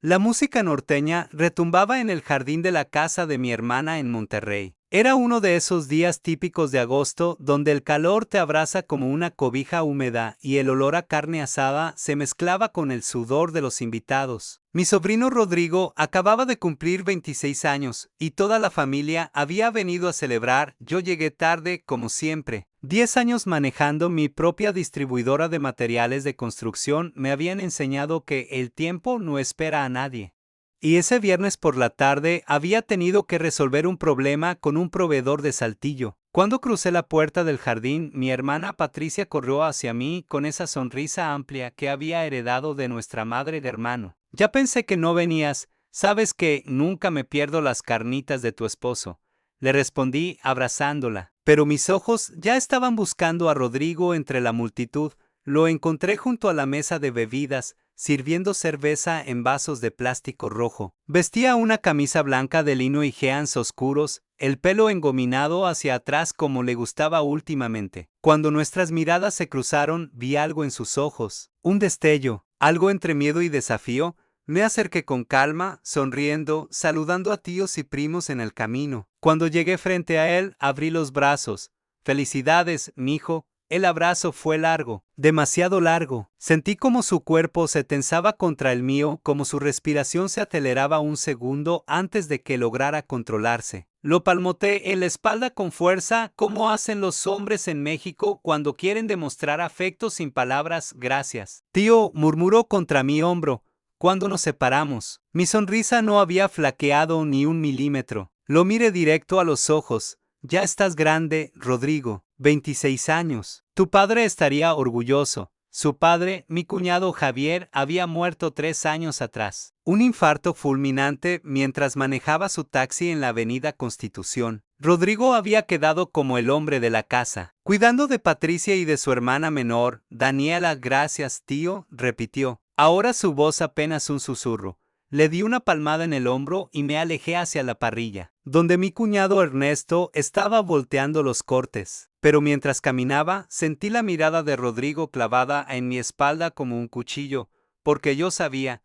La música norteña retumbaba en el jardín de la casa de mi hermana en Monterrey. Era uno de esos días típicos de agosto donde el calor te abraza como una cobija húmeda y el olor a carne asada se mezclaba con el sudor de los invitados. Mi sobrino Rodrigo acababa de cumplir 26 años y toda la familia había venido a celebrar. Yo llegué tarde, como siempre. 10 años manejando mi propia distribuidora de materiales de construcción me habían enseñado que el tiempo no espera a nadie. Y ese viernes por la tarde había tenido que resolver un problema con un proveedor de Saltillo. Cuando crucé la puerta del jardín, mi hermana Patricia corrió hacia mí con esa sonrisa amplia que había heredado de nuestra madre de hermano. Ya pensé que no venías, sabes que nunca me pierdo las carnitas de tu esposo. Le respondí abrazándola, pero mis ojos ya estaban buscando a Rodrigo entre la multitud. Lo encontré junto a la mesa de bebidas, sirviendo cerveza en vasos de plástico rojo. Vestía una camisa blanca de lino y jeans oscuros, el pelo engominado hacia atrás como le gustaba últimamente. Cuando nuestras miradas se cruzaron, vi algo en sus ojos, un destello, algo entre miedo y desafío. Me acerqué con calma, sonriendo, saludando a tíos y primos en el camino. Cuando llegué frente a él, abrí los brazos. «Felicidades, mijo». El abrazo fue largo, demasiado largo. Sentí como su cuerpo se tensaba contra el mío, como su respiración se aceleraba un segundo antes de que lograra controlarse. Lo palmoteé en la espalda con fuerza, como hacen los hombres en México cuando quieren demostrar afecto sin palabras. «Gracias, tío», murmuró contra mi hombro. Cuando nos separamos, mi sonrisa no había flaqueado ni un milímetro. Lo miré directo a los ojos. «Ya estás grande, Rodrigo, 26 años. Tu padre estaría orgulloso». Su padre, mi cuñado Javier, había muerto 3 años atrás. Un infarto fulminante mientras manejaba su taxi en la avenida Constitución. Rodrigo había quedado como el hombre de la casa, cuidando de Patricia y de su hermana menor, Daniela. «Gracias, tío», repitió. Ahora su voz apenas un susurro. Le di una palmada en el hombro y me alejé hacia la parrilla, donde mi cuñado Ernesto estaba volteando los cortes. Pero mientras caminaba, sentí la mirada de Rodrigo clavada en mi espalda como un cuchillo, porque yo sabía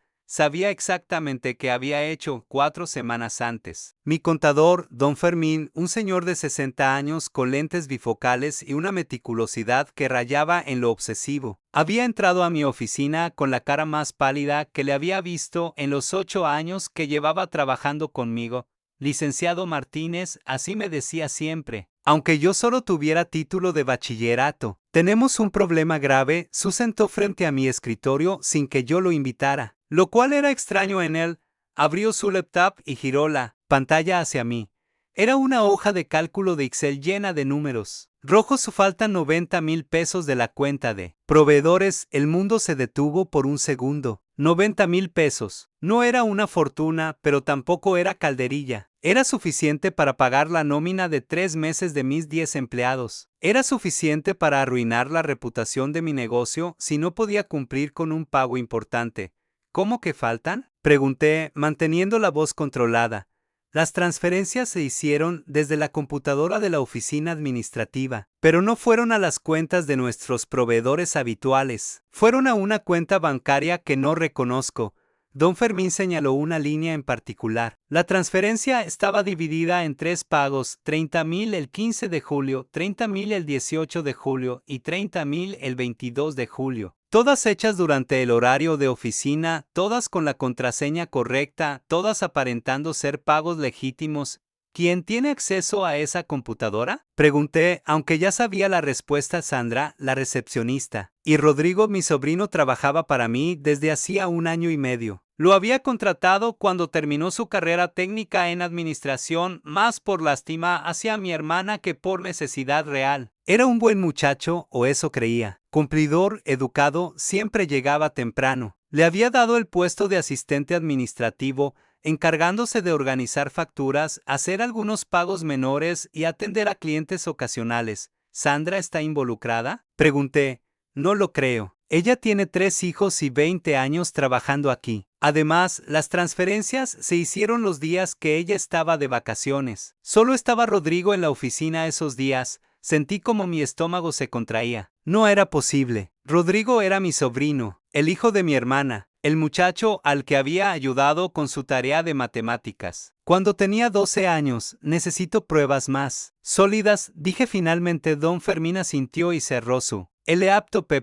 exactamente qué había hecho 4 semanas antes. Mi contador, don Fermín, un señor de 60 años con lentes bifocales y una meticulosidad que rayaba en lo obsesivo, había entrado a mi oficina con la cara más pálida que le había visto en los 8 años que llevaba trabajando conmigo. «Licenciado Martínez», así me decía siempre, aunque yo solo tuviera título de bachillerato. «Tenemos un problema grave». Se sentó frente a mi escritorio sin que yo lo invitara, lo cual era extraño en él. Abrió su laptop y giró la pantalla hacia mí. Era una hoja de cálculo de Excel llena de números. «Rojos, faltan 90,000 pesos de la cuenta de proveedores». El mundo se detuvo por un segundo. 90,000 pesos. No era una fortuna, pero tampoco era calderilla. Era suficiente para pagar la nómina de 3 meses de mis 10 empleados. Era suficiente para arruinar la reputación de mi negocio si no podía cumplir con un pago importante. «¿Cómo que faltan?», pregunté, manteniendo la voz controlada. Las transferencias se hicieron desde la computadora de la oficina administrativa, pero no fueron a las cuentas de nuestros proveedores habituales. Fueron a una cuenta bancaria que no reconozco. Don Fermín señaló una línea en particular. La transferencia estaba dividida en 3 pagos: 30,000 el 15 de julio, 30,000 el 18 de julio y 30,000 el 22 de julio. Todas hechas durante el horario de oficina, todas con la contraseña correcta, todas aparentando ser pagos legítimos. «¿Quién tiene acceso a esa computadora?», pregunté, aunque ya sabía la respuesta. «Sandra, la recepcionista. Y Rodrigo, mi sobrino, trabajaba para mí desde hacía 1 año y medio. Lo había contratado cuando terminó su carrera técnica en administración, más por lástima hacia mi hermana que por necesidad real. Era un buen muchacho, o eso creía. Cumplidor, educado, siempre llegaba temprano. Le había dado el puesto de asistente administrativo, encargándose de organizar facturas, hacer algunos pagos menores y atender a clientes ocasionales. «¿Sandra está involucrada?», pregunté. «No lo creo. Ella tiene 3 hijos y 20 años trabajando aquí. Además, las transferencias se hicieron los días que ella estaba de vacaciones. Solo estaba Rodrigo en la oficina esos días». Sentí como mi estómago se contraía. No era posible. Rodrigo era mi sobrino, el hijo de mi hermana. el muchacho al que había ayudado con su tarea de matemáticas. Cuando tenía 12 años, necesito pruebas más sólidas, dije finalmente. Don Fermín asintió y cerró su laptop.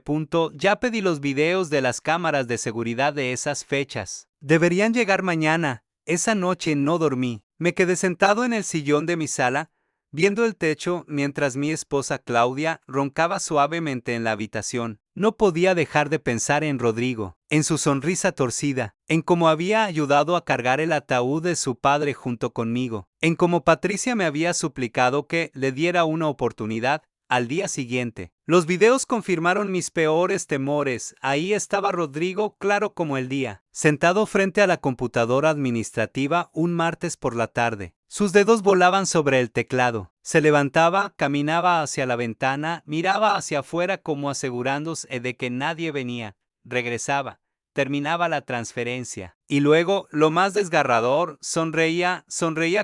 Ya pedí los videos de las cámaras de seguridad de esas fechas. Deberían llegar mañana. Esa noche no dormí. Me quedé sentado en el sillón de mi sala, viendo el techo mientras mi esposa Claudia roncaba suavemente en la habitación. No podía dejar de pensar en Rodrigo, en su sonrisa torcida, en cómo había ayudado a cargar el ataúd de su padre junto conmigo, en cómo Patricia me había suplicado que le diera una oportunidad. Al día siguiente, los videos confirmaron mis peores temores. Ahí estaba Rodrigo, claro como el día, sentado frente a la computadora administrativa un martes por la tarde. Sus dedos volaban sobre el teclado. Se levantaba, caminaba hacia la ventana, miraba hacia afuera como asegurándose de que nadie venía. Regresaba, terminaba la transferencia. Y luego, lo más desgarrador, sonreía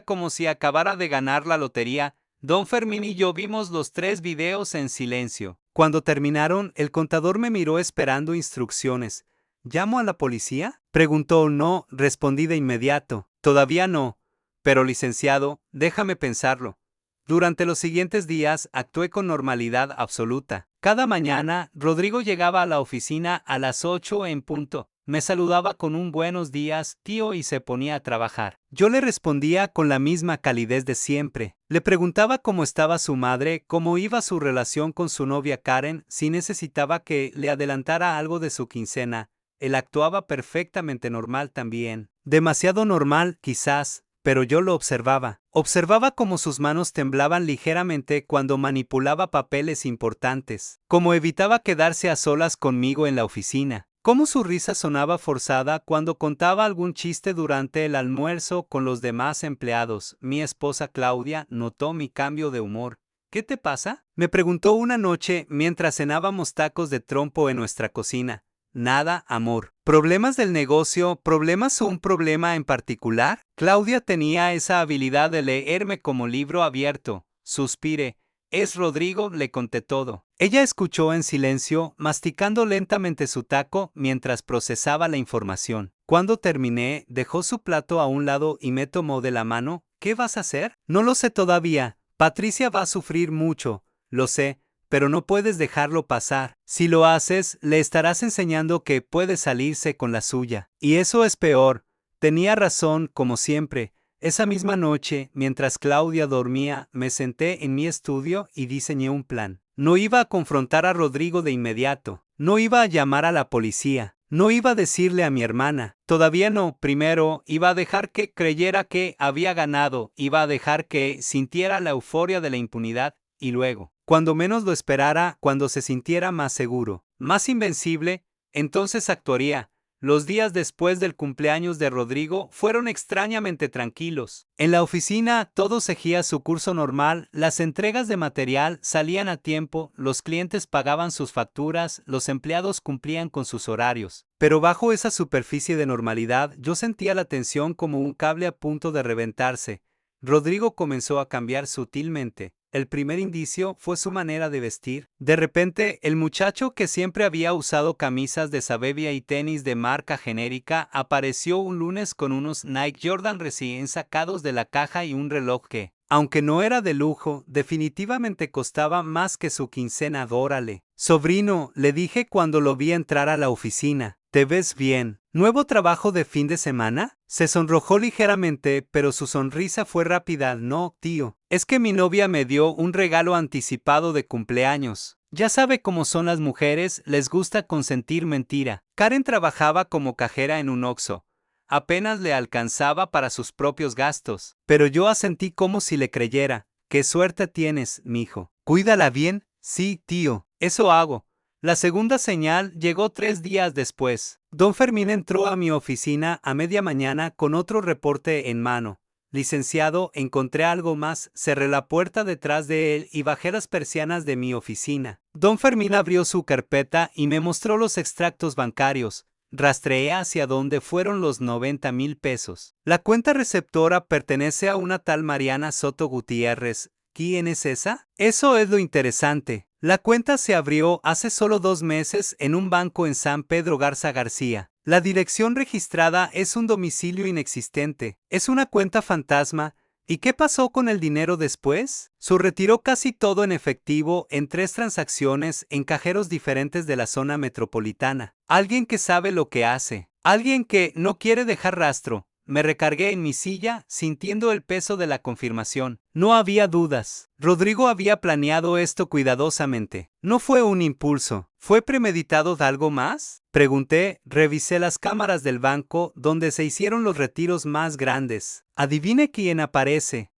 como si acabara de ganar la lotería. Don Fermín y yo vimos los 3 videos en silencio. Cuando terminaron, el contador me miró esperando instrucciones. ¿Llamo a la policía?, preguntó. No, respondí de inmediato. Todavía no. Pero licenciado, déjame pensarlo. Durante los siguientes días actué con normalidad absoluta. Cada mañana, Rodrigo llegaba a la oficina a las 8 en punto. Me saludaba con un buenos días, tío, y se ponía a trabajar. Yo le respondía con la misma calidez de siempre. Le preguntaba cómo estaba su madre, cómo iba su relación con su novia Karen, si necesitaba que le adelantara algo de su quincena. Él actuaba perfectamente normal también. Demasiado normal, quizás, pero yo lo observaba. Observaba cómo sus manos temblaban ligeramente cuando manipulaba papeles importantes, cómo evitaba quedarse a solas conmigo en la oficina, cómo su risa sonaba forzada cuando contaba algún chiste durante el almuerzo con los demás empleados. Mi esposa Claudia notó mi cambio de humor. ¿Qué te pasa?, me preguntó una noche mientras cenábamos tacos de trompo en nuestra cocina. Nada, amor. ¿Problemas del negocio? ¿Problemas o un problema en particular? Claudia tenía esa habilidad de leerme como libro abierto. Suspiré. Es Rodrigo, le conté todo. Ella escuchó en silencio, masticando lentamente su taco mientras procesaba la información. Cuando terminé, dejó su plato a un lado y me tomó de la mano. ¿Qué vas a hacer? No lo sé todavía. Patricia va a sufrir mucho. Lo sé. Pero no puedes dejarlo pasar. Si lo haces, le estarás enseñando que puede salirse con la suya. Y eso es peor. Tenía razón, como siempre. Esa misma noche, mientras Claudia dormía, me senté en mi estudio y diseñé un plan. No iba a confrontar a Rodrigo de inmediato. No iba a llamar a la policía. No iba a decirle a mi hermana. Todavía no. Primero, iba a dejar que creyera que había ganado. Iba a dejar que sintiera la euforia de la impunidad. Y luego, cuando menos lo esperara, cuando se sintiera más seguro, más invencible, entonces actuaría. Los días después del cumpleaños de Rodrigo fueron extrañamente tranquilos. En la oficina todo seguía su curso normal, las entregas de material salían a tiempo, los clientes pagaban sus facturas, los empleados cumplían con sus horarios. Pero bajo esa superficie de normalidad yo sentía la tensión como un cable a punto de reventarse. Rodrigo comenzó a cambiar sutilmente. El primer indicio fue su manera de vestir. De repente, el muchacho que siempre había usado camisas de Sabevia y tenis de marca genérica apareció un lunes con unos Nike Jordan recién sacados de la caja y un reloj que, aunque no era de lujo, definitivamente costaba más que su quincena. Órale, sobrino, le dije cuando lo vi entrar a la oficina. ¿Te ves bien? ¿Nuevo trabajo de fin de semana? Se sonrojó ligeramente, pero su sonrisa fue rápida. No, tío. Es que mi novia me dio un regalo anticipado de cumpleaños. Ya sabe cómo son las mujeres, les gusta consentir mentira. Karen trabajaba como cajera en un Oxxo. Apenas le alcanzaba para sus propios gastos. Pero yo asentí como si le creyera. ¿Qué suerte tienes, mijo? ¿Cuídala bien? Sí, tío. Eso hago. La segunda señal llegó 3 días después. Don Fermín entró a mi oficina a media mañana con otro reporte en mano. Licenciado, encontré algo más. Cerré la puerta detrás de él y bajé las persianas de mi oficina. Don Fermín abrió su carpeta y me mostró los extractos bancarios. Rastreé hacia dónde fueron los 90,000 pesos. La cuenta receptora pertenece a una tal Mariana Soto Gutiérrez. ¿Quién es esa? Eso es lo interesante. La cuenta se abrió hace solo 2 meses en un banco en San Pedro Garza García. La dirección registrada es un domicilio inexistente, es una cuenta fantasma. ¿Y qué pasó con el dinero después? Su retiró casi todo en efectivo en 3 transacciones en cajeros diferentes de la zona metropolitana. Alguien que sabe lo que hace. Alguien que no quiere dejar rastro. Me recargué en mi silla, sintiendo el peso de la confirmación. No había dudas. Rodrigo había planeado esto cuidadosamente. No fue un impulso. ¿Fue premeditado de algo más? Pregunté, revisé las cámaras del banco donde se hicieron los retiros más grandes. Adivine quién aparece.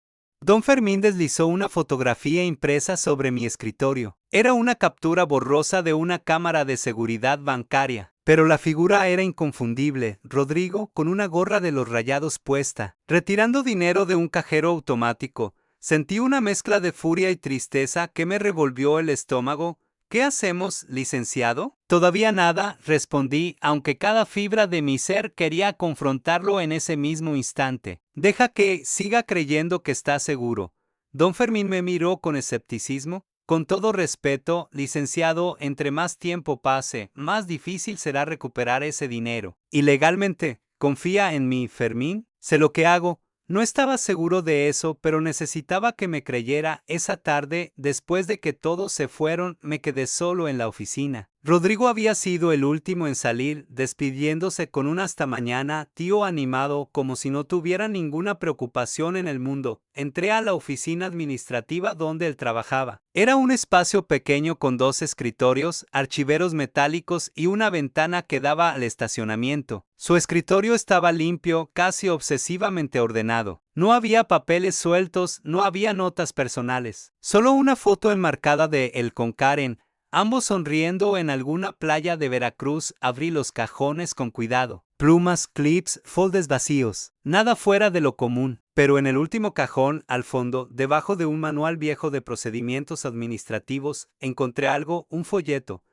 Don Fermín deslizó una fotografía impresa sobre mi escritorio. Era una captura borrosa de una cámara de seguridad bancaria. Pero la figura era inconfundible, Rodrigo con una gorra de los Rayados puesta, retirando dinero de un cajero automático. Sentí una mezcla de furia y tristeza que me revolvió el estómago. ¿Qué hacemos, licenciado? Todavía nada, respondí, aunque cada fibra de mi ser quería confrontarlo en ese mismo instante. Deja que siga creyendo que está seguro. Don Fermín me miró con escepticismo. Con todo respeto, licenciado, entre más tiempo pase, más difícil será recuperar ese dinero. Y legalmente, ¿confía en mí, Fermín? Sé lo que hago. No estaba seguro de eso, pero necesitaba que me creyera. Esa tarde, después de que todos se fueron, me quedé solo en la oficina. Rodrigo había sido el último en salir, despidiéndose con un hasta mañana, tío animado, como si no tuviera ninguna preocupación en el mundo. Entré a la oficina administrativa donde él trabajaba. Era un espacio pequeño con 2 escritorios, archiveros metálicos y una ventana que daba al estacionamiento. Su escritorio estaba limpio, casi obsesivamente ordenado. No había papeles sueltos, no había notas personales. Solo una foto enmarcada de él con Karen, ambos sonriendo en alguna playa de Veracruz. Abrí los cajones con cuidado. Plumas, clips, foldes vacíos. Nada fuera de lo común. Pero en el último cajón, al fondo, debajo de un manual viejo de procedimientos administrativos, encontré algo, un folleto.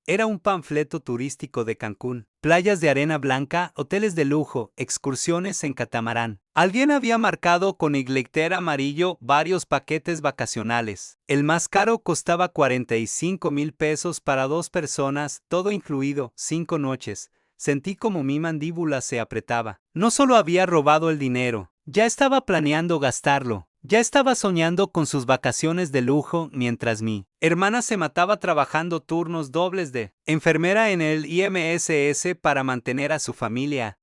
Era un panfleto turístico de Cancún. Playas de arena blanca, hoteles de lujo, excursiones en catamarán. Alguien había marcado con glitter amarillo varios paquetes vacacionales. El más caro costaba 45,000 pesos para 2 personas, todo incluido, 5 noches. Sentí como mi mandíbula se apretaba. No solo había robado el dinero, ya estaba planeando gastarlo. Ya estaba soñando con sus vacaciones de lujo mientras mi hermana se mataba trabajando turnos dobles de enfermera en el IMSS para mantener a su familia.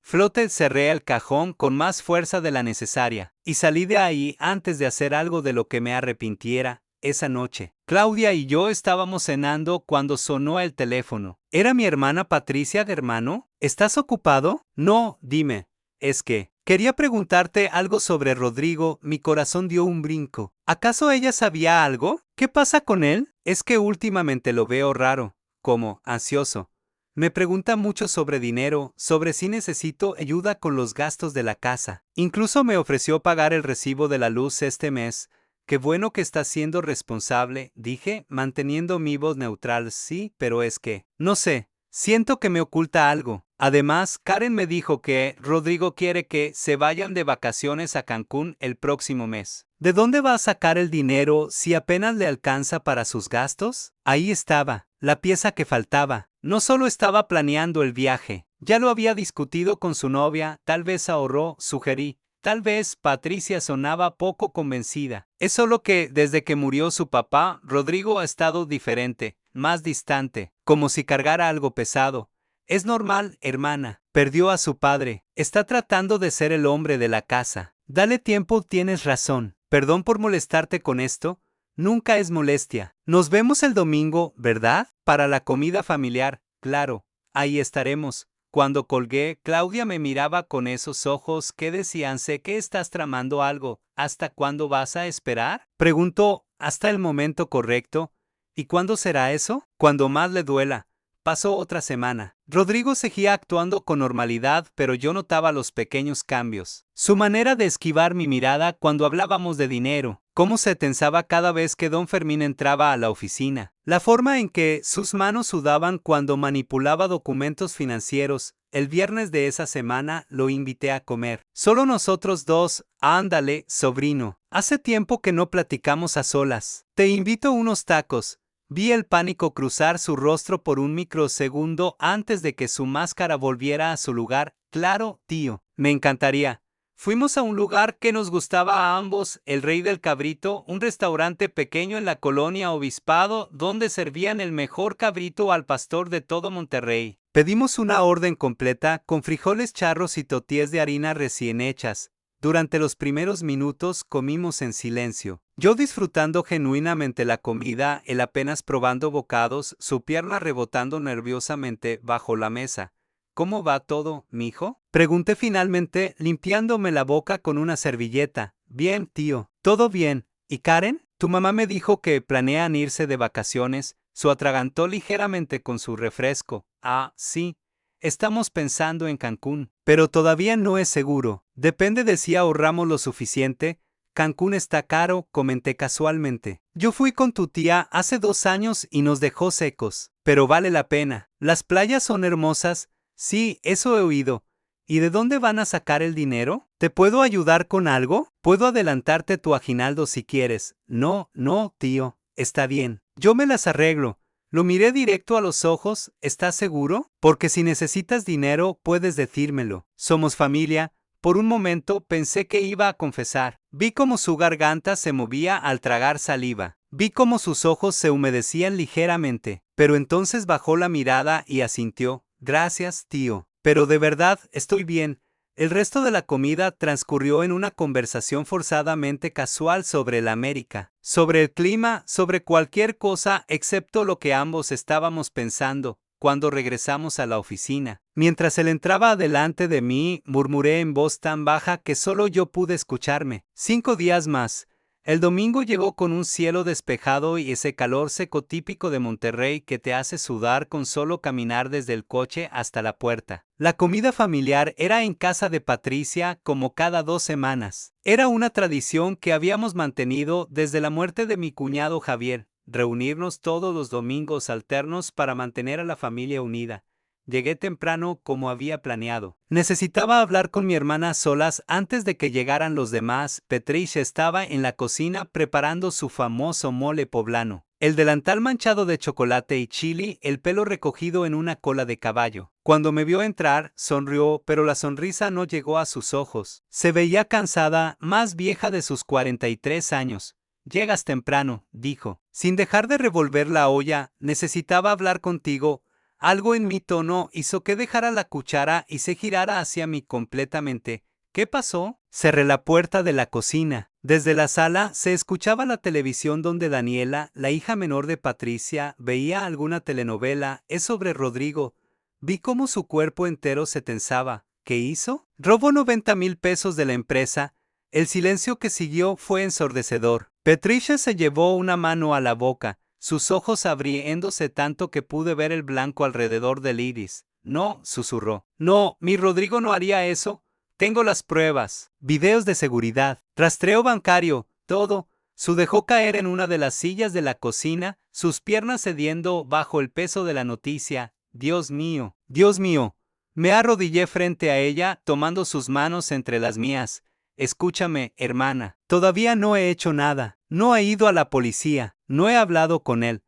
Cerré el cajón con más fuerza de la necesaria y salí de ahí antes de hacer algo de lo que me arrepintiera. Esa noche, Claudia y yo estábamos cenando cuando sonó el teléfono. ¿Era mi hermana Patricia de hermano? ¿Estás ocupado? No, dime. Es que quería preguntarte algo sobre Rodrigo. Mi corazón dio un brinco. ¿Acaso ella sabía algo? ¿Qué pasa con él? Es que últimamente lo veo raro, como ansioso. Me pregunta mucho sobre dinero, sobre si necesito ayuda con los gastos de la casa. Incluso me ofreció pagar el recibo de la luz este mes. Qué bueno que está siendo responsable, dije, manteniendo mi voz neutral. Sí, pero es que, no sé, siento que me oculta algo. Además, Karen me dijo que Rodrigo quiere que se vayan de vacaciones a Cancún el próximo mes. ¿De dónde va a sacar el dinero si apenas le alcanza para sus gastos? Ahí estaba, la pieza que faltaba. No solo estaba planeando el viaje, ya lo había discutido con su novia, tal vez ahorró, sugerí. Tal vez Patricia sonaba poco convencida. Es solo que, desde que murió su papá, Rodrigo ha estado diferente, más distante, como si cargara algo pesado. Es normal, hermana. Perdió a su padre. Está tratando de ser el hombre de la casa. Dale tiempo, tienes razón. Perdón por molestarte con esto. Nunca es molestia. Nos vemos el domingo, ¿verdad? Para la comida familiar. Claro, ahí estaremos. Cuando colgué, Claudia me miraba con esos ojos que decían: sé que estás tramando algo. ¿Hasta cuándo vas a esperar? Preguntó, hasta el momento correcto. ¿Y cuándo será eso? Cuando más le duela. Pasó otra semana. Rodrigo seguía actuando con normalidad, pero yo notaba los pequeños cambios. Su manera de esquivar mi mirada cuando hablábamos de dinero, cómo se tensaba cada vez que don Fermín entraba a la oficina, la forma en que sus manos sudaban cuando manipulaba documentos financieros. El viernes de esa semana lo invité a comer. Solo nosotros dos. Ándale, sobrino. Hace tiempo que no platicamos a solas. Te invito unos tacos. Vi el pánico cruzar su rostro por un microsegundo antes de que su máscara volviera a su lugar. Claro, tío, me encantaría. Fuimos a un lugar que nos gustaba a ambos, el Rey del Cabrito, un restaurante pequeño en la colonia Obispado, donde servían el mejor cabrito al pastor de todo Monterrey. Pedimos una orden completa con frijoles charros y tortillas de harina recién hechas. Durante los primeros minutos comimos en silencio. Yo disfrutando genuinamente la comida, él apenas probando bocados, su pierna rebotando nerviosamente bajo la mesa. ¿Cómo va todo, mijo? Pregunté finalmente, limpiándome la boca con una servilleta. Bien, tío. ¿Todo bien? ¿Y Karen? Tu mamá me dijo que planean irse de vacaciones. Se atragantó ligeramente con su refresco. Ah, sí. Estamos pensando en Cancún, pero todavía no es seguro. Depende de si ahorramos lo suficiente. Cancún está caro, comenté casualmente. Yo fui con tu tía hace 2 años y nos dejó secos, pero vale la pena. Las playas son hermosas. Sí, eso he oído. ¿Y de dónde van a sacar el dinero? ¿Te puedo ayudar con algo? Puedo adelantarte tu aguinaldo si quieres. No, no, tío. Está bien. Yo me las arreglo. Lo miré directo a los ojos. ¿Estás seguro? Porque si necesitas dinero, puedes decírmelo. Somos familia. Por un momento pensé que iba a confesar. Vi cómo su garganta se movía al tragar saliva. Vi cómo sus ojos se humedecían ligeramente. Pero entonces bajó la mirada y asintió. Gracias, tío. Pero de verdad, estoy bien. El resto de la comida transcurrió en una conversación forzadamente casual sobre la América, sobre el clima, sobre cualquier cosa excepto lo que ambos estábamos pensando. Cuando regresamos a la oficina, mientras él entraba delante de mí, murmuré en voz tan baja que solo yo pude escucharme. 5 días más. El domingo llegó con un cielo despejado y ese calor seco típico de Monterrey que te hace sudar con solo caminar desde el coche hasta la puerta. La comida familiar era en casa de Patricia como cada 2 semanas. Era una tradición que habíamos mantenido desde la muerte de mi cuñado Javier, reunirnos todos los domingos alternos para mantener a la familia unida. Llegué temprano como había planeado. Necesitaba hablar con mi hermana a solas antes de que llegaran los demás. Patricia estaba en la cocina preparando su famoso mole poblano. El delantal manchado de chocolate y chili, el pelo recogido en una cola de caballo. Cuando me vio entrar, sonrió, pero la sonrisa no llegó a sus ojos. Se veía cansada, más vieja de sus 43 años. Llegas temprano, dijo. Sin dejar de revolver la olla, necesitaba hablar contigo. Algo en mi tono hizo que dejara la cuchara y se girara hacia mí completamente. ¿Qué pasó? Cerré la puerta de la cocina. Desde la sala se escuchaba la televisión donde Daniela, la hija menor de Patricia, veía alguna telenovela. Es sobre Rodrigo. Vi cómo su cuerpo entero se tensaba. ¿Qué hizo? Robó 90,000 pesos de la empresa. El silencio que siguió fue ensordecedor. Patricia se llevó una mano a la boca, sus ojos abriéndose tanto que pude ver el blanco alrededor del iris. No, susurró. No, mi Rodrigo no haría eso. Tengo las pruebas. Videos de seguridad, rastreo bancario, todo. Su dejó caer en una de las sillas de la cocina, sus piernas cediendo bajo el peso de la noticia. Dios mío, Dios mío. Me arrodillé frente a ella, tomando sus manos entre las mías. Escúchame, hermana. Todavía no he hecho nada. No he ido a la policía. No he hablado con él.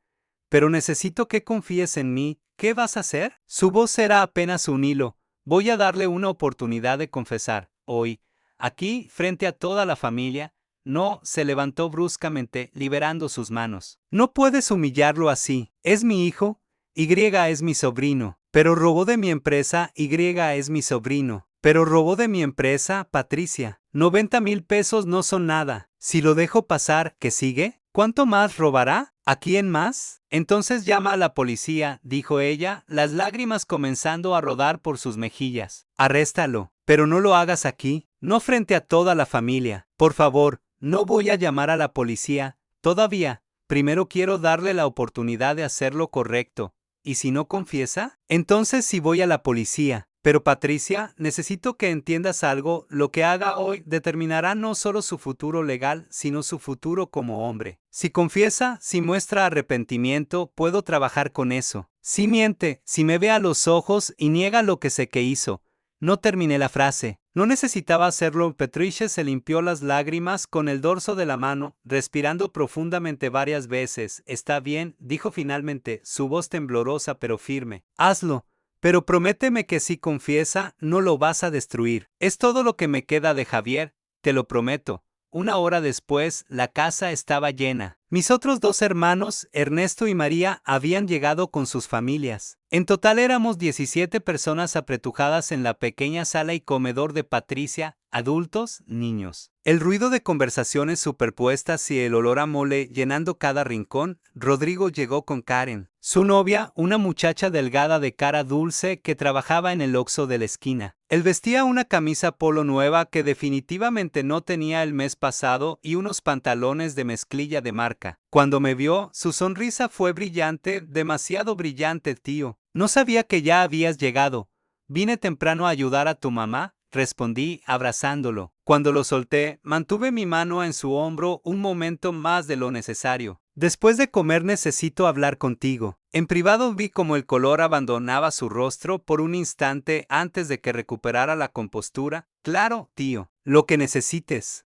Pero necesito que confíes en mí. ¿Qué vas a hacer? Su voz era apenas un hilo. Voy a darle una oportunidad de confesar. Hoy, aquí, frente a toda la familia. No, se levantó bruscamente, liberando sus manos. No puedes humillarlo así. Es mi hijo. Y es mi sobrino. Pero robó de mi empresa. Y es mi sobrino. Pero robó de mi empresa, Patricia. 90,000 pesos no son nada. Si lo dejo pasar, ¿qué sigue? ¿Cuánto más robará? ¿A quién más? Entonces llama a la policía, dijo ella, las lágrimas comenzando a rodar por sus mejillas. Arréstalo, pero no lo hagas aquí, no frente a toda la familia. Por favor, no voy a llamar a la policía, todavía. Primero quiero darle la oportunidad de hacer lo correcto. ¿Y si no confiesa? Entonces sí voy a la policía. Pero Patricia, necesito que entiendas algo, lo que haga hoy determinará no solo su futuro legal, sino su futuro como hombre. Si confiesa, si muestra arrepentimiento, puedo trabajar con eso. Si miente, si me ve a los ojos y niega lo que sé que hizo, No terminé la frase. No necesitaba hacerlo. Patricia se limpió las lágrimas con el dorso de la mano, respirando profundamente varias veces. Está bien, dijo finalmente, su voz temblorosa pero firme. Hazlo. Pero prométeme que si confiesa, no lo vas a destruir. Es todo lo que me queda de Javier, te lo prometo. Una hora después, la casa estaba llena. Mis otros dos hermanos, Ernesto y María, habían llegado con sus familias. En total éramos 17 personas apretujadas en la pequeña sala y comedor de Patricia, adultos, niños. El ruido de conversaciones superpuestas y el olor a mole llenando cada rincón. Rodrigo llegó con Karen, su novia, una muchacha delgada de cara dulce que trabajaba en el Oxxo de la esquina. Él vestía una camisa polo nueva que definitivamente no tenía el mes pasado y unos pantalones de mezclilla de marca. Cuando me vio, su sonrisa fue brillante, demasiado brillante, tío. No sabía que ya habías llegado. Vine temprano a ayudar a tu mamá, respondí, abrazándolo. Cuando lo solté, mantuve mi mano en su hombro un momento más de lo necesario. Después de comer necesito hablar contigo. En privado vi cómo el color abandonaba su rostro por un instante antes de que recuperara la compostura. Claro, tío, lo que necesites.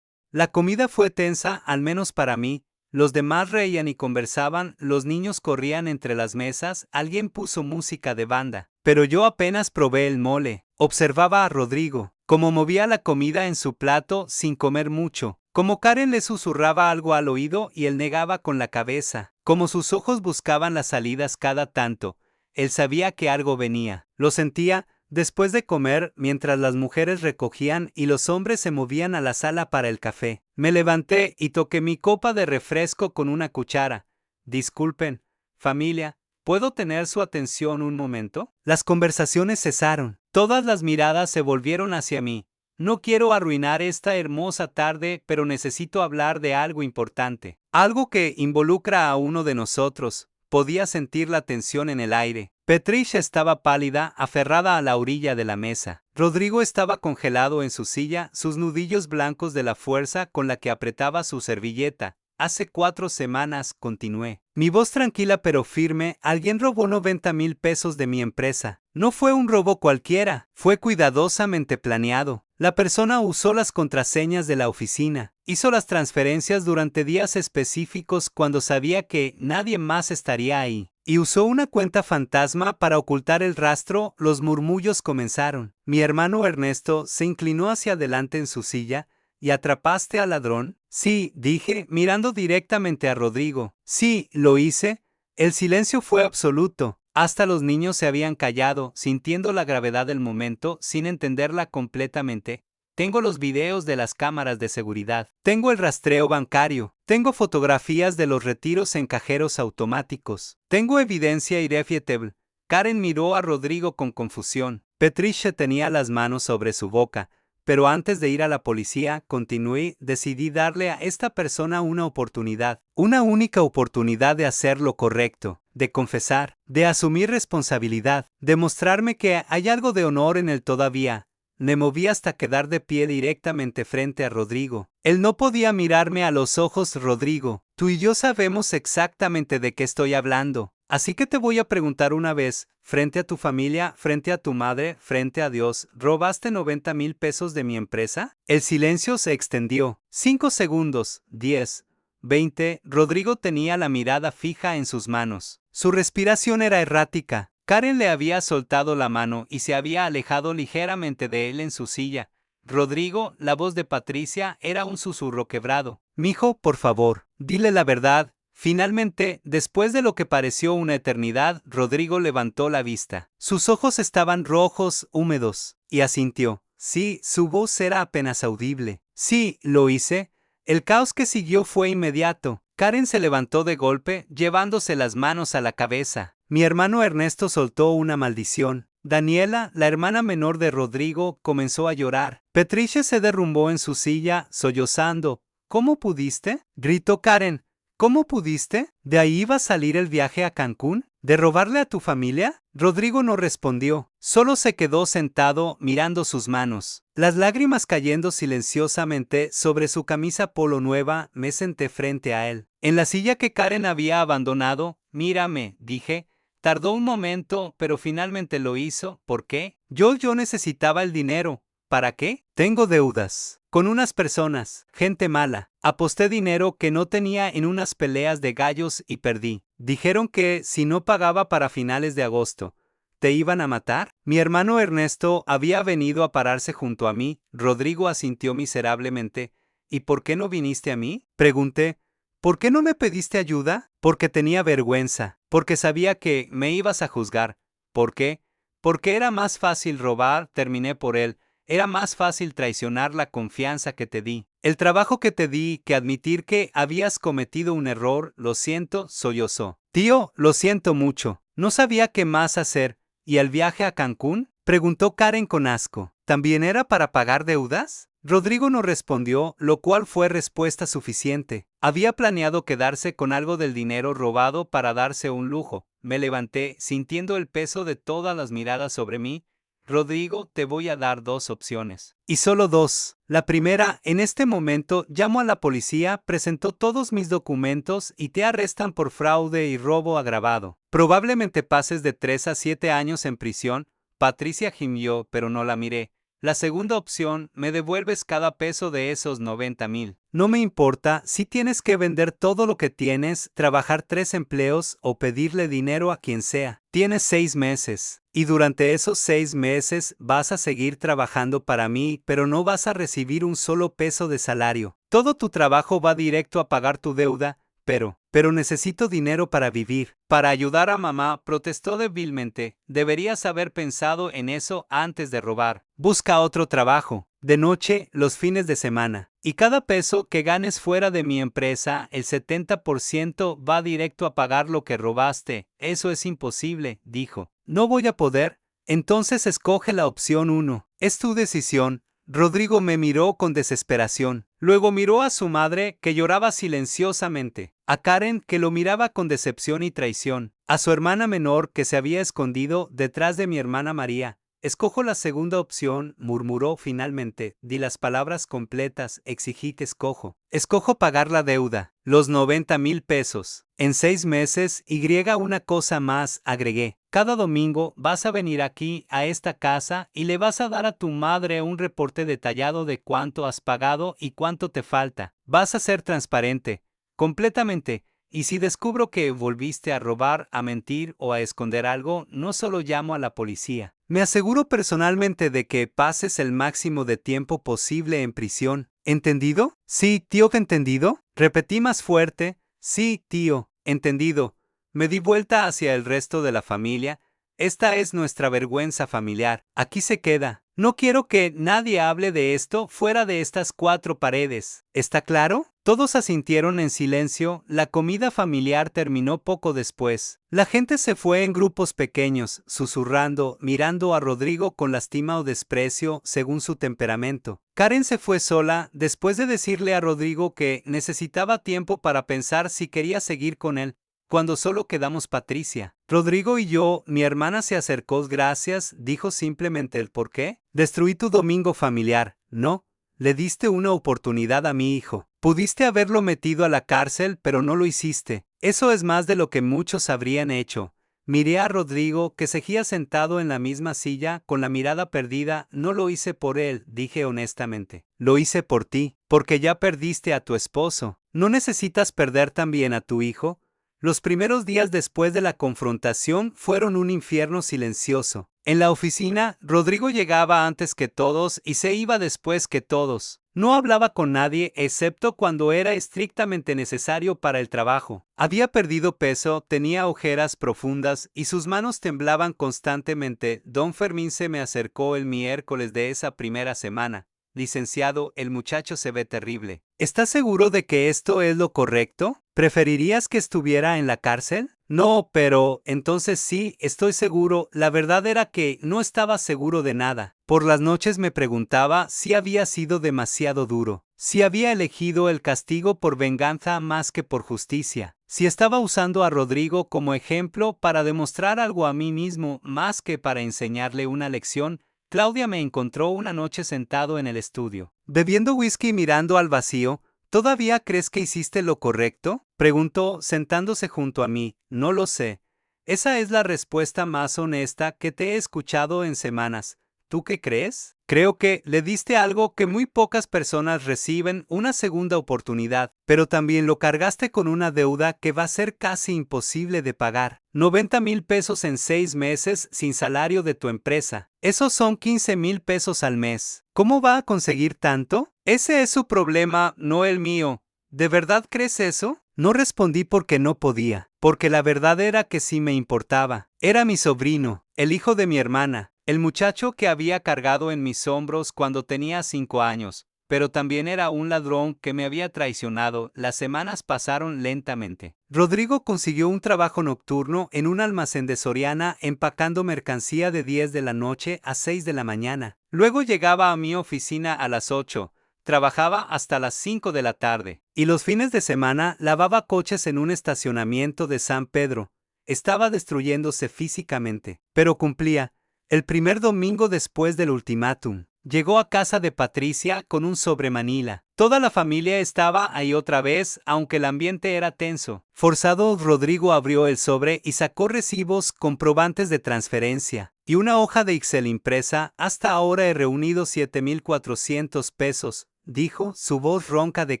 La comida fue tensa, al menos para mí. Los demás reían y conversaban, los niños corrían entre las mesas, alguien puso música de banda. Pero yo apenas probé el mole. Observaba a Rodrigo, cómo movía la comida en su plato sin comer mucho, como Karen le susurraba algo al oído y él negaba con la cabeza, como sus ojos buscaban las salidas cada tanto. Él sabía que algo venía. Lo sentía. Después de comer, mientras las mujeres recogían y los hombres se movían a la sala para el café, me levanté y toqué mi copa de refresco con una cuchara. Disculpen, familia, ¿puedo tener su atención un momento? Las conversaciones cesaron. Todas las miradas se volvieron hacia mí. No quiero arruinar esta hermosa tarde, pero necesito hablar de algo importante. Algo que involucra a uno de nosotros. Podía sentir la tensión en el aire. Patricia estaba pálida, aferrada a la orilla de la mesa. Rodrigo estaba congelado en su silla, sus nudillos blancos de la fuerza con la que apretaba su servilleta. Hace 4 semanas, continué. Mi voz tranquila pero firme, alguien robó 90,000 pesos de mi empresa. No fue un robo cualquiera, fue cuidadosamente planeado. La persona usó las contraseñas de la oficina, hizo las transferencias durante días específicos cuando sabía que nadie más estaría ahí. Y usó una cuenta fantasma para ocultar el rastro. Los murmullos comenzaron. Mi hermano Ernesto se inclinó hacia adelante en su silla. ¿Y atrapaste al ladrón? Sí, dije, mirando directamente a Rodrigo. Sí, lo hice. El silencio fue absoluto. Hasta los niños se habían callado, sintiendo la gravedad del momento, sin entenderla completamente. Tengo los videos de las cámaras de seguridad. Tengo el rastreo bancario. Tengo fotografías de los retiros en cajeros automáticos. Tengo evidencia irrefutable. Karen miró a Rodrigo con confusión. Patricia tenía las manos sobre su boca. Pero antes de ir a la policía, continué, decidí darle a esta persona una oportunidad. Una única oportunidad de hacer lo correcto, de confesar, de asumir responsabilidad, de mostrarme que hay algo de honor en él todavía. Me moví hasta quedar de pie directamente frente a Rodrigo. Él no podía mirarme a los ojos. Rodrigo, tú y yo sabemos exactamente de qué estoy hablando. Así que te voy a preguntar una vez, frente a tu familia, frente a tu madre, frente a Dios, ¿robaste 90,000 pesos de mi empresa? El silencio se extendió. 5 segundos, 10, 20. Rodrigo tenía la mirada fija en sus manos. Su respiración era errática. Karen le había soltado la mano y se había alejado ligeramente de él en su silla. Rodrigo, la voz de Patricia, era un susurro quebrado. Mijo, por favor, dile la verdad. Finalmente, después de lo que pareció una eternidad, Rodrigo levantó la vista. Sus ojos estaban rojos, húmedos, y asintió. Sí, su voz era apenas audible. Sí, lo hice. El caos que siguió fue inmediato. Karen se levantó de golpe, llevándose las manos a la cabeza. Mi hermano Ernesto soltó una maldición. Daniela, la hermana menor de Rodrigo, comenzó a llorar. Patricia se derrumbó en su silla, sollozando. ¿Cómo pudiste?, gritó Karen. ¿Cómo pudiste? ¿De ahí iba a salir el viaje a Cancún? ¿De robarle a tu familia? Rodrigo no respondió, solo se quedó sentado mirando sus manos. Las lágrimas cayendo silenciosamente sobre su camisa polo nueva, me senté frente a él. En la silla que Karen había abandonado, mírame, dije, Tardó un momento, pero finalmente lo hizo. ¿Por qué? Yo necesitaba el dinero. ¿Para qué? Tengo deudas. Con unas personas, gente mala. Aposté dinero que no tenía en unas peleas de gallos y perdí. Dijeron que si no pagaba para finales de agosto, ¿te iban a matar? Mi hermano Ernesto había venido a pararse junto a mí. Rodrigo asintió miserablemente. ¿Y por qué no viniste a mí? Pregunté. ¿Por qué no me pediste ayuda? Porque tenía vergüenza, porque sabía que me ibas a juzgar. ¿Por qué? Porque era más fácil robar, terminé por él. Era más fácil traicionar la confianza que te di. El trabajo que te di, que admitir que habías cometido un error, lo siento, sollozó. Tío, lo siento mucho. No sabía qué más hacer. ¿Y el viaje a Cancún? Preguntó Karen con asco. ¿También era para pagar deudas? Rodrigo no respondió, lo cual fue respuesta suficiente. Había planeado quedarse con algo del dinero robado para darse un lujo. Me levanté, sintiendo el peso de todas las miradas sobre mí. Rodrigo, te voy a dar dos opciones. Y solo dos. La primera, en este momento llamo a la policía, presento todos mis documentos y te arrestan por fraude y robo agravado. Probablemente pases de 3 a 7 años en prisión. Patricia gimió, pero no la miré. La segunda opción, me devuelves cada peso de esos 90,000. No me importa si tienes que vender todo lo que tienes, trabajar 3 empleos o pedirle dinero a quien sea. Tienes 6 meses. Y durante esos 6 meses vas a seguir trabajando para mí, pero no vas a recibir un solo peso de salario. Todo tu trabajo va directo a pagar tu deuda, pero necesito dinero para vivir. Para ayudar a mamá, protestó débilmente. Deberías haber pensado en eso antes de robar. Busca otro trabajo. De noche, los fines de semana. Y cada peso que ganes fuera de mi empresa, el 70% va directo a pagar lo que robaste. Eso es imposible, dijo. No voy a poder. Entonces escoge la opción 1. Es tu decisión. Rodrigo me miró con desesperación. Luego miró a su madre, que lloraba silenciosamente, a Karen, que lo miraba con decepción y traición, a su hermana menor, que se había escondido detrás de mi hermana María. Escojo la segunda opción, murmuró finalmente. Di las palabras completas, exigí que escojo. Escojo pagar la deuda, los 90,000 pesos. En 6 meses, y una cosa más, agregué. Cada domingo vas a venir aquí, a esta casa, y le vas a dar a tu madre un reporte detallado de cuánto has pagado y cuánto te falta. Vas a ser transparente, completamente. Y si descubro que volviste a robar, a mentir o a esconder algo, no solo llamo a la policía. Me aseguro personalmente de que pases el máximo de tiempo posible en prisión. ¿Entendido? Sí, tío, ¿entendido? Repetí más fuerte. Sí, tío, entendido. Me di vuelta hacia el resto de la familia. Esta es nuestra vergüenza familiar. Aquí se queda. No quiero que nadie hable de esto fuera de estas 4 paredes. ¿Está claro? Todos asintieron en silencio. La comida familiar terminó poco después. La gente se fue en grupos pequeños, susurrando, mirando a Rodrigo con lástima o desprecio, según su temperamento. Karen se fue sola, después de decirle a Rodrigo que necesitaba tiempo para pensar si quería seguir con él. Cuando solo quedamos Patricia, Rodrigo y yo, mi hermana se acercó. Gracias, dijo simplemente el por qué. Destruí tu domingo familiar, ¿no? Le diste una oportunidad a mi hijo. Pudiste haberlo metido a la cárcel, pero no lo hiciste. Eso es más de lo que muchos habrían hecho. Miré a Rodrigo, que seguía sentado en la misma silla, con la mirada perdida. No lo hice por él, dije honestamente. Lo hice por ti, porque ya perdiste a tu esposo. ¿No necesitas perder también a tu hijo? Los primeros días después de la confrontación fueron un infierno silencioso. En la oficina, Rodrigo llegaba antes que todos y se iba después que todos. No hablaba con nadie excepto cuando era estrictamente necesario para el trabajo. Había perdido peso, tenía ojeras profundas y sus manos temblaban constantemente. Don Fermín se me acercó el miércoles de esa primera semana. Licenciado, el muchacho se ve terrible. ¿Estás seguro de que esto es lo correcto? ¿Preferirías que estuviera en la cárcel? No, pero entonces sí, estoy seguro. La verdad era que no estaba seguro de nada. Por las noches me preguntaba si había sido demasiado duro, si había elegido el castigo por venganza más que por justicia, si estaba usando a Rodrigo como ejemplo para demostrar algo a mí mismo más que para enseñarle una lección. Claudia me encontró una noche sentado en el estudio, bebiendo whisky y mirando al vacío. ¿Todavía crees que hiciste lo correcto?, preguntó, sentándose junto a mí. No lo sé. Esa es la respuesta más honesta que te he escuchado en semanas. ¿Tú qué crees? Creo que le diste algo que muy pocas personas reciben, una segunda oportunidad, pero también lo cargaste con una deuda que va a ser casi imposible de pagar. 90,000 pesos en 6 meses sin salario de tu empresa. Esos son 15,000 pesos al mes. ¿Cómo va a conseguir tanto? Ese es su problema, no el mío. ¿De verdad crees eso? No respondí porque no podía, porque la verdad era que sí me importaba. Era mi sobrino, el hijo de mi hermana, el muchacho que había cargado en mis hombros cuando tenía 5 años, pero también era un ladrón que me había traicionado. Las semanas pasaron lentamente. Rodrigo consiguió un trabajo nocturno en un almacén de Soriana empacando mercancía de 10 de la noche a 6 de la mañana. Luego llegaba a mi oficina a las 8. Trabajaba hasta las 5 de la tarde, y los fines de semana lavaba coches en un estacionamiento de San Pedro. Estaba destruyéndose físicamente, pero cumplía. El primer domingo después del ultimátum, llegó a casa de Patricia con un sobre Manila. Toda la familia estaba ahí otra vez, aunque el ambiente era tenso. Forzado, Rodrigo abrió el sobre y sacó recibos, comprobantes de transferencia y una hoja de Excel impresa. Hasta ahora he reunido 7,400 pesos, dijo, su voz ronca de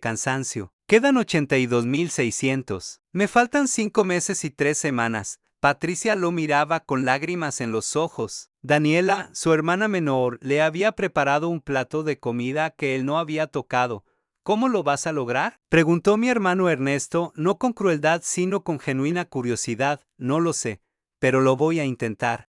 cansancio. Quedan 82,600. Me faltan 5 meses y 3 semanas. Patricia lo miraba con lágrimas en los ojos. Daniela, su hermana menor, le había preparado un plato de comida que él no había tocado. ¿Cómo lo vas a lograr?, preguntó mi hermano Ernesto, no con crueldad sino con genuina curiosidad. No lo sé, pero lo voy a intentar.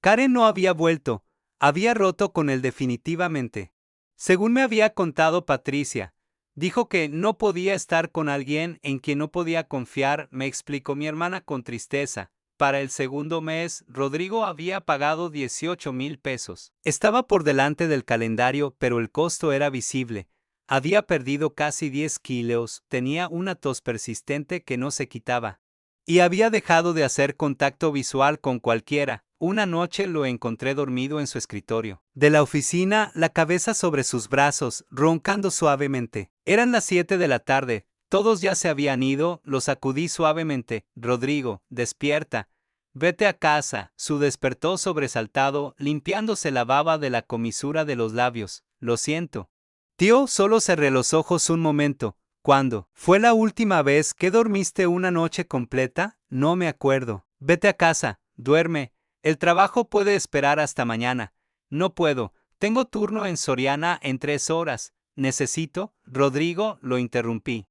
Karen no había vuelto. Había roto con él definitivamente. Según me había contado Patricia, dijo que no podía estar con alguien en quien no podía confiar, me explicó mi hermana con tristeza. Para el segundo mes, Rodrigo había pagado 18,000 pesos. Estaba por delante del calendario, pero el costo era visible. Había perdido casi 10 kilos, tenía una tos persistente que no se quitaba. Y había dejado de hacer contacto visual con cualquiera. Una noche lo encontré dormido en su escritorio de la oficina, la cabeza sobre sus brazos, roncando suavemente. Eran las 7 de la tarde. Todos ya se habían ido, lo sacudí suavemente. Rodrigo, despierta. Vete a casa. Su despertó sobresaltado, limpiándose la baba de la comisura de los labios. Lo siento. Tío, solo cerré los ojos un momento. ¿Cuándo fue la última vez que dormiste una noche completa? No me acuerdo. Vete a casa, duerme. El trabajo puede esperar hasta mañana. No puedo. Tengo turno en Soriana en 3 horas. Necesito. Rodrigo, lo interrumpí.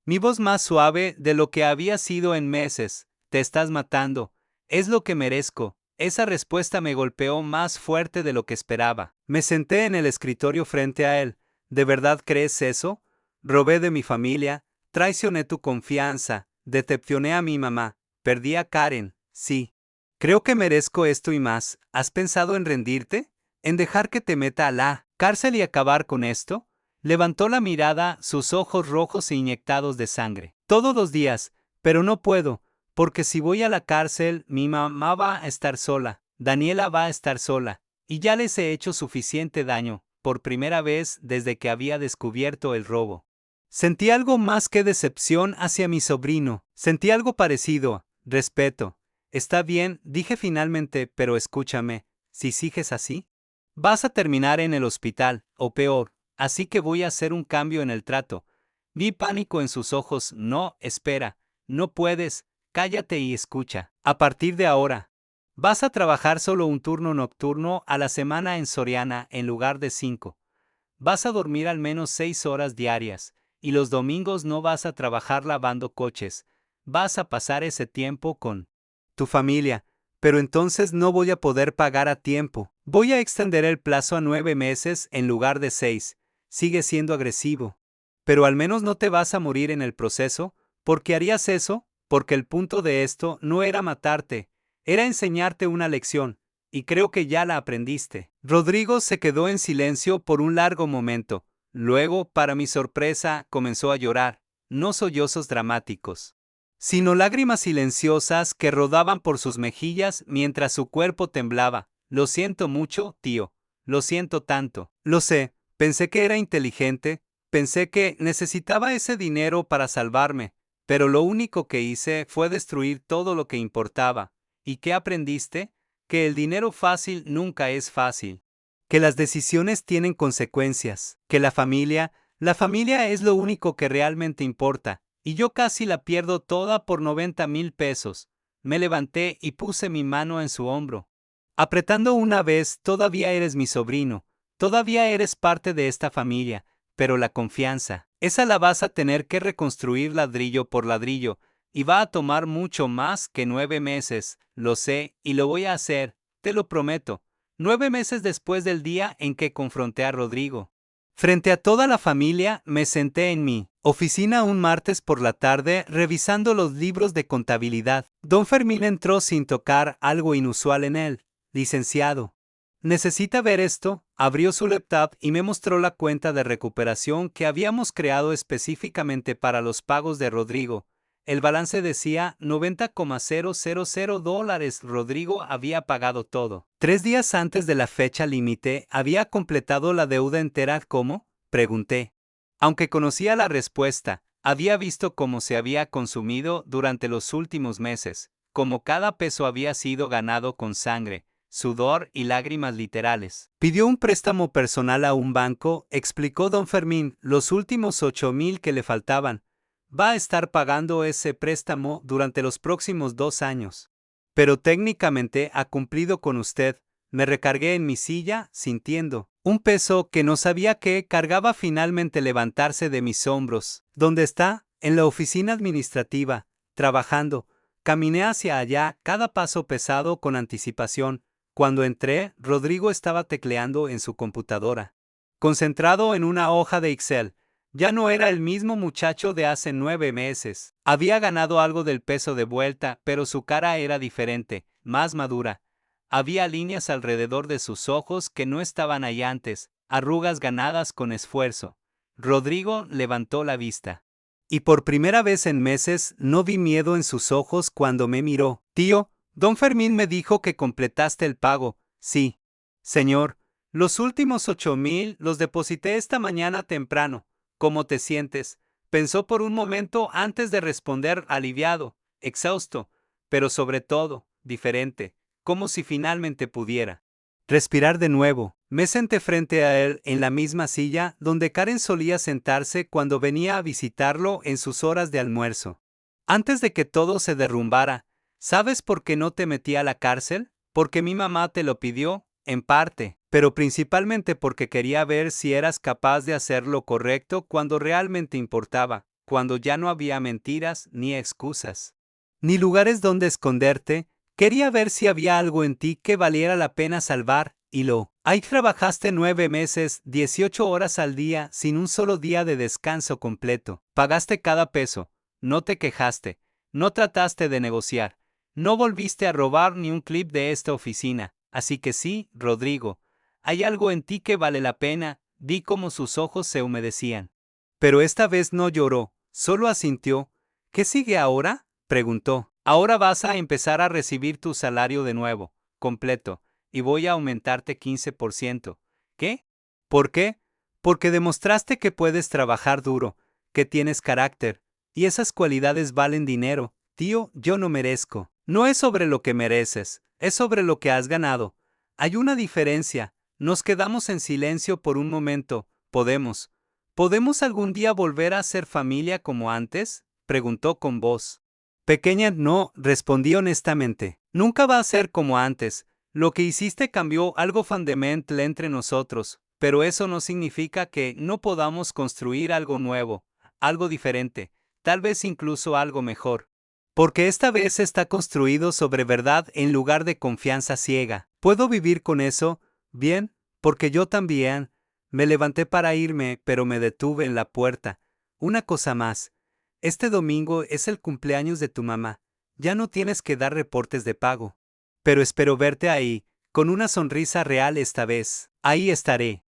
Mi voz más suave de lo que había sido en meses. Te estás matando. Es lo que merezco. Esa respuesta me golpeó más fuerte de lo que esperaba. Me senté en el escritorio frente a él. ¿De verdad crees eso? Robé de mi familia, traicioné tu confianza, decepcioné a mi mamá, perdí a Karen, sí. Creo que merezco esto y más. ¿Has pensado en rendirte? ¿En dejar que te meta a la cárcel y acabar con esto? Levantó la mirada, sus ojos rojos e inyectados de sangre. Todos los días, pero no puedo, porque si voy a la cárcel, mi mamá va a estar sola, Daniela va a estar sola, y ya les he hecho suficiente daño, por primera vez desde que había descubierto el robo. Sentí algo más que decepción hacia mi sobrino, sentí algo parecido, respeto. Está bien, dije finalmente, pero escúchame, si sigues así, vas a terminar en el hospital, o peor, así que voy a hacer un cambio en el trato. Vi pánico en sus ojos. No, espera, no puedes, cállate y escucha. A partir de ahora, vas a trabajar solo un turno nocturno a la semana en Soriana en lugar de 5. Vas a dormir al menos 6 horas diarias, y los domingos no vas a trabajar lavando coches. Vas a pasar ese tiempo con tu familia, pero entonces no voy a poder pagar a tiempo. Voy a extender el plazo a 9 meses en lugar de 6. Sigue siendo agresivo. Pero al menos no te vas a morir en el proceso. ¿Por qué harías eso? Porque el punto de esto no era matarte, era enseñarte una lección. Y creo que ya la aprendiste. Rodrigo se quedó en silencio por un largo momento. Luego, para mi sorpresa, comenzó a llorar. No sollozos dramáticos, sino lágrimas silenciosas que rodaban por sus mejillas mientras su cuerpo temblaba. Lo siento mucho, tío. Lo siento tanto. Lo sé, pensé que era inteligente, pensé que necesitaba ese dinero para salvarme, pero lo único que hice fue destruir todo lo que importaba. ¿Y qué aprendiste? Que el dinero fácil nunca es fácil. Que las decisiones tienen consecuencias. Que la familia es lo único que realmente importa. Y yo casi la pierdo toda por 90,000 pesos. Me levanté y puse mi mano en su hombro. Apretando una vez, todavía eres mi sobrino. Todavía eres parte de esta familia. Pero la confianza, esa la vas a tener que reconstruir ladrillo por ladrillo. Y va a tomar mucho más que 9 meses, lo sé, y lo voy a hacer, te lo prometo. 9 meses después del día en que confronté a Rodrigo. Frente a toda la familia, me senté en mi oficina un martes por la tarde revisando los libros de contabilidad. Don Fermín entró sin tocar algo inusual en él. Licenciado. ¿Necesita ver esto? Abrió su laptop y me mostró la cuenta de recuperación que habíamos creado específicamente para los pagos de Rodrigo. El balance decía $90,000. Rodrigo había pagado todo. 3 días antes de la fecha límite, ¿había completado la deuda entera? ¿Cómo? Pregunté. Aunque conocía la respuesta, había visto cómo se había consumido durante los últimos meses, cómo cada peso había sido ganado con sangre, sudor y lágrimas literales. Pidió un préstamo personal a un banco, explicó don Fermín, los últimos 8,000 que le faltaban. Va a estar pagando ese préstamo durante los próximos 2 años. Pero técnicamente ha cumplido con usted. Me recargué en mi silla, sintiendo un peso que no sabía que cargaba finalmente levantarse de mis hombros. ¿Dónde está? En la oficina administrativa, trabajando. Caminé hacia allá, cada paso pesado con anticipación. Cuando entré, Rodrigo estaba tecleando en su computadora, concentrado en una hoja de Excel. Ya no era el mismo muchacho de hace 9 meses. Había ganado algo del peso de vuelta, pero su cara era diferente, más madura. Había líneas alrededor de sus ojos que no estaban ahí antes, arrugas ganadas con esfuerzo. Rodrigo levantó la vista. Y por primera vez en meses no vi miedo en sus ojos cuando me miró. Tío, don Fermín me dijo que completaste el pago. Sí. Señor, los últimos 8,000 los deposité esta mañana temprano. ¿Cómo te sientes? Pensó por un momento antes de responder, aliviado, exhausto, pero sobre todo, diferente, como si finalmente pudiera respirar de nuevo. Me senté frente a él en la misma silla donde Karen solía sentarse cuando venía a visitarlo en sus horas de almuerzo. Antes de que todo se derrumbara, ¿sabes por qué no te metí a la cárcel? Porque mi mamá te lo pidió, en parte, pero principalmente porque quería ver si eras capaz de hacer lo correcto cuando realmente importaba, cuando ya no había mentiras ni excusas, ni lugares donde esconderte. Quería ver si había algo en ti que valiera la pena salvar, y ahí trabajaste 9 meses, 18 horas al día, sin un solo día de descanso completo. Pagaste cada peso, no te quejaste, no trataste de negociar, no volviste a robar ni un clip de esta oficina. Así que sí, Rodrigo, hay algo en ti que vale la pena. Vi cómo sus ojos se humedecían. Pero esta vez no lloró, solo asintió. ¿Qué sigue ahora? Preguntó. Ahora vas a empezar a recibir tu salario de nuevo, completo, y voy a aumentarte 15%. ¿Qué? ¿Por qué? Porque demostraste que puedes trabajar duro, que tienes carácter, y esas cualidades valen dinero. Tío, yo no merezco. No es sobre lo que mereces, es sobre lo que has ganado. Hay una diferencia. Nos quedamos en silencio por un momento. ¿Podemos algún día volver a ser familia como antes? Preguntó con voz pequeña. No, respondí honestamente. Nunca va a ser como antes. Lo que hiciste cambió algo fundamental entre nosotros, pero eso no significa que no podamos construir algo nuevo, algo diferente, tal vez incluso algo mejor. Porque esta vez está construido sobre verdad en lugar de confianza ciega. ¿Puedo vivir con eso? Bien, porque yo también. Me levanté para irme, pero me detuve en la puerta. Una cosa más. Este domingo es el cumpleaños de tu mamá. Ya no tienes que dar reportes de pago. Pero espero verte ahí, con una sonrisa real esta vez. Ahí estaré.